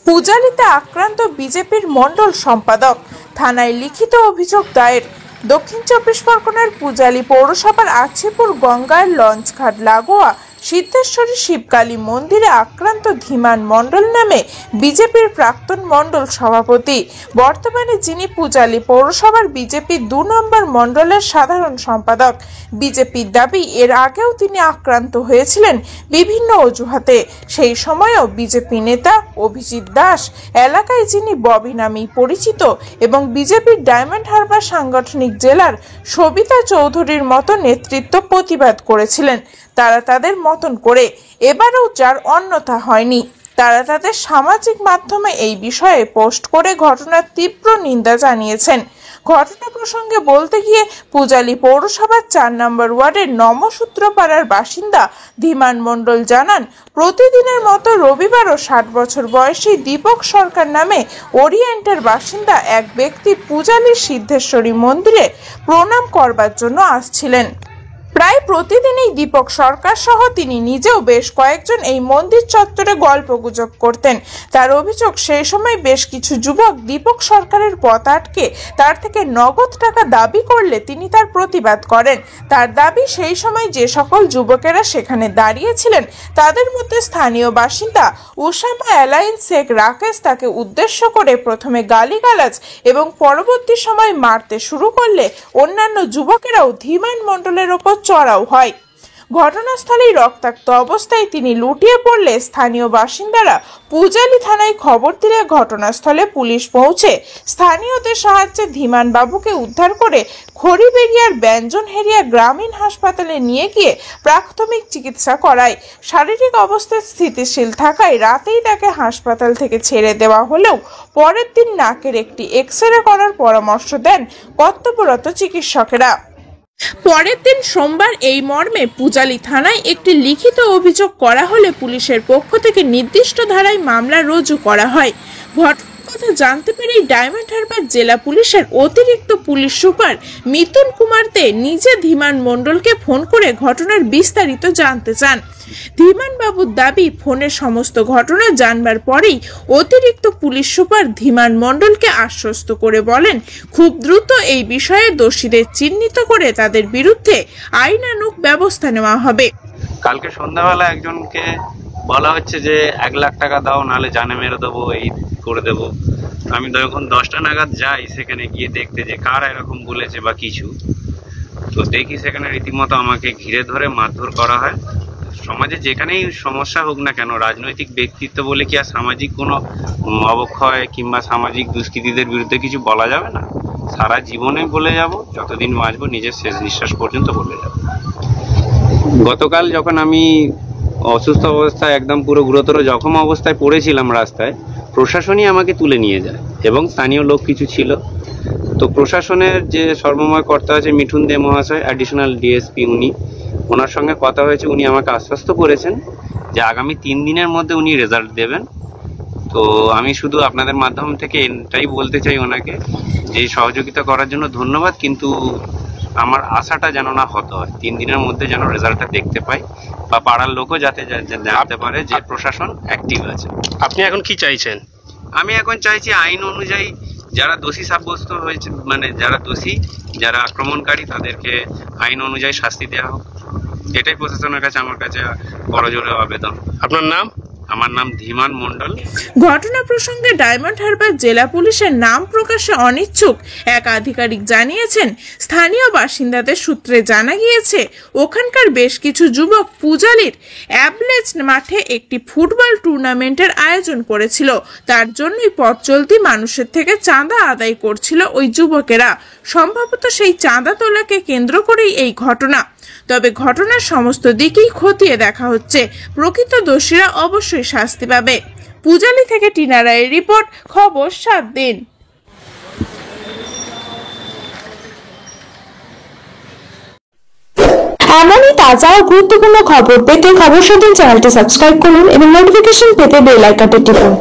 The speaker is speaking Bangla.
পূজালিতে আক্রান্ত বিজেপির মণ্ডল সম্পাদক, থানায় লিখিত অভিযোগ দায়ের। দক্ষিণ চব্বিশ পরগনার পূজালি পৌরসভার আছিপুর গঙ্গার লঞ্চঘাট লাগোয়া সিদ্ধেশ্বরী শিবকালী মন্দিরে আক্রান্ত ধীমান মণ্ডল নামে বিজেপির প্রাক্তন মণ্ডল সভাপতি, বর্তমানে যিনি পূজালি পৌরসভার বিজেপি 2 নম্বর মণ্ডলের সাধারণ সম্পাদক। বিজেপির দাবি, এর আগেও তিনি আক্রান্ত হয়েছিলেন বিভিন্ন অজুহাতে। সেই সময়ও বিজেপি নেতা অভিজিৎ দাস, এলাকায় যিনি ববি নামেই পরিচিত, এবং বিজেপির ডায়মন্ড হারবার সাংগঠনিক জেলার সবিতা চৌধুরীর মতো নেতৃত্ব প্রতিবাদ করেছিলেন। তারা তাদের মতন করে, এবারেও যার অন্যথা হয়নি। তারা তাদের সামাজিক মাধ্যমে এই বিষয়ে পোস্ট করে ঘটনার তীব্র নিন্দা জানিয়েছেন। ঘটনা প্রসঙ্গে বলতে গিয়ে পূজালি পৌরসভার 4 নম্বর ওয়ার্ডের নমসূত্রপাড়ার বাসিন্দা ধীমান মণ্ডল জানান, প্রতিদিনের মতো রবিবারও 60 বছর বয়সী দীপক সরকার নামে ওরিয়েন্টের বাসিন্দা এক ব্যক্তি পূজালির সিদ্ধেশ্বরী মন্দিরে প্রণাম করবার জন্য আসছিলেন। প্রায় প্রতিদিনই দীপক সরকার সহ তিনি নিজেও বেশ কয়েকজন এই মন্দির চত্বরে গল্পগুজব করতেন। তার অভিযোগ, সেই সময় বেশ কিছু যুবক দীপক সরকারের পথ আটকে তার থেকে নগদ টাকা দাবি করলে তিনি তার প্রতিবাদ করেন। তার দাবি, সেই সময় যে সকল যুবকেরা সেখানে দাঁড়িয়েছিলেন তাদের মধ্যে স্থানীয় বাসিন্দা উসামা এলাইন শেখ রাকেশ তাকে উদ্দেশ্য করে প্রথমে গালিগালাজ এবং পরবর্তী সময় মারতে শুরু করলে অন্যান্য যুবকেরাও ধীমান মণ্ডলের ওপর চড়াও হয়। ঘটনাস্থলেই রক্তাক্ত অবস্থায় তিনি লুটিয়ে পড়লে স্থানীয় বাসিন্দারা পূজালি থানায় খবর দিলে ঘটনাস্থলে পুলিশ পৌঁছে স্থানীয়দের সাহায্যে ধীমান বাবুকে উদ্ধার করে খড়িবেড়িয়ার ব্যঞ্জনহেরিয়া গ্রামীণ হাসপাতালে নিয়ে গিয়ে প্রাথমিক চিকিৎসা করায়। শারীরিক অবস্থা স্থিতিশীল থাকায় রাতেই তাকে হাসপাতাল থেকে ছেড়ে দেওয়া হলেও পরের দিন নাকের একটি এক্স-রে করার পরামর্শ দেন কর্তব্যরত চিকিৎসকেরা। পরের দিন সোমবার এই মর্মে পূজালি থানায় একটি লিখিত অভিযোগ করা হলে পুলিশের পক্ষ থেকে নির্দিষ্ট ধারায় মামলা রুজু করা হয়। ঘটনার কথা জানতে পেরেই ডায়মন্ড হারবার জেলা পুলিশের অতিরিক্ত পুলিশ সুপার মিথুন কুমার দে নিজে ধীমান মণ্ডলকে ফোন করে ঘটনার বিস্তারিত জানতে চান। ধীমান বাবুর দাবি, ফোনের সমস্ত ঘটনা জানবার পরেই অতিরিক্ত পুলিশ সুপার ধীমান মণ্ডলকে আশ্বস্ত করে বলেন, খুব দ্রুত এই বিষয়ে দোষীদের চিহ্নিত করে তাদের বিরুদ্ধে আইনানুগ ব্যবস্থা নেওয়া হবে। কালকে সন্ধ্যাবেলা একজনকে বলা হচ্ছে যে 1 লাখ টাকা দাও, নাহলে জানে মেরে দেবো, এই করে দেবো। আমি যখন 10টা নাগাদ যাই সেখানে গিয়ে দেখতে যে কারা এরকম বলেছে বা কিছু, তো দেখি সেখানে রীতিমতো আমাকে ঘিরে ধরে মারধর করা হয়। সমাজে যেখানেই সমস্যা হোক না কেন, রাজনৈতিক ব্যক্তিত্ব বলে কি আর সামাজিক কোনো অবক্ষয় কিংবা সামাজিক দুষ্কৃতীদের বিরুদ্ধে কিছু বলা যাবে না? সারা জীবনে বলে যাব, যতদিন বাঁচবো নিজের শেষ নিঃশ্বাস পর্যন্ত বলে যাব। গতকাল যখন আমি অসুস্থ অবস্থায়, একদম পুরো গুরুতর জখম অবস্থায় পড়েছিলাম রাস্তায়, প্রশাসনই আমাকে তুলে নিয়ে যায় এবং স্থানীয় লোক কিছু ছিল। তো প্রশাসনের যে সর্বময় কর্তা আছে মিঠুন দে মহাশয়, অ্যাডিশনাল ডিএসপি, ওনার সঙ্গে কথা হয়েছে। উনি আমাকে আশ্বস্ত করেছেন যে আগামী 3 দিনের মধ্যে উনি রেজাল্ট দেবেন। তো আমি শুধু আপনাদের মাধ্যম থেকে এটাই বলতে চাই ওনাকে যে সহযোগিতা করার জন্য ধন্যবাদ, কিন্তু আমার আশাটা যেন না হতে হয়। 3 দিনের মধ্যে যেন রেজাল্টটা দেখতে পাই বা পাড়ার লোকও যাতে জানতে পারে যে প্রশাসন অ্যাক্টিভ আছে। আপনি এখন কি চাইছেন? আমি এখন চাইছি আইন অনুযায়ী যারা দোষী সাব্যস্ত হয়েছে, মানে যারা দোষী, যারা আক্রমণকারী, তাদেরকে আইন অনুযায়ী শাস্তি দেওয়া হোক। এটাই প্রশাসনের কাছে আমার কাছে করজোড়ে আবেদন। আপনার নাম? আমার নাম ধীমান মণ্ডল। ঘটনা প্রসঙ্গে ডায়মন্ড হারবার জেলা পুলিশের নাম প্রকাশে অনিচ্ছুক এক আধিকারিক জানিয়েছেন, স্থানীয় বাসিন্দাদের সূত্রে জানা গিয়েছে ওখানকার বেশ কিছু যুবক পূজালির অ্যাবলেজ মাঠে একটি ফুটবল টুর্নামেন্টের আয়োজন করেছিল। তার জন্যই পথ চলতি মানুষের থেকে চাঁদা আদায় করছিল ওই যুবকেরা। সম্ভবত সেই চাঁদা তোলাকে কেন্দ্র করেই এই ঘটনা। তবে ঘটনার সমস্ত দিকেই খতিয়ে দেখা হচ্ছে। প্রকৃত দোষীরা অবশ্যই শাস্তি পাবে। পূজালি থেকে টিনা রায়ের রিপোর্ট, খবর 7 দিন। এমনই তাজা ও গুরুত্বপূর্ণ খবর পেতে খবর 7 দিন চ্যানেলটি সাবস্ক্রাইব করুন এবং নোটিফিকেশন পেতে বেল আইকনটি টিপুন।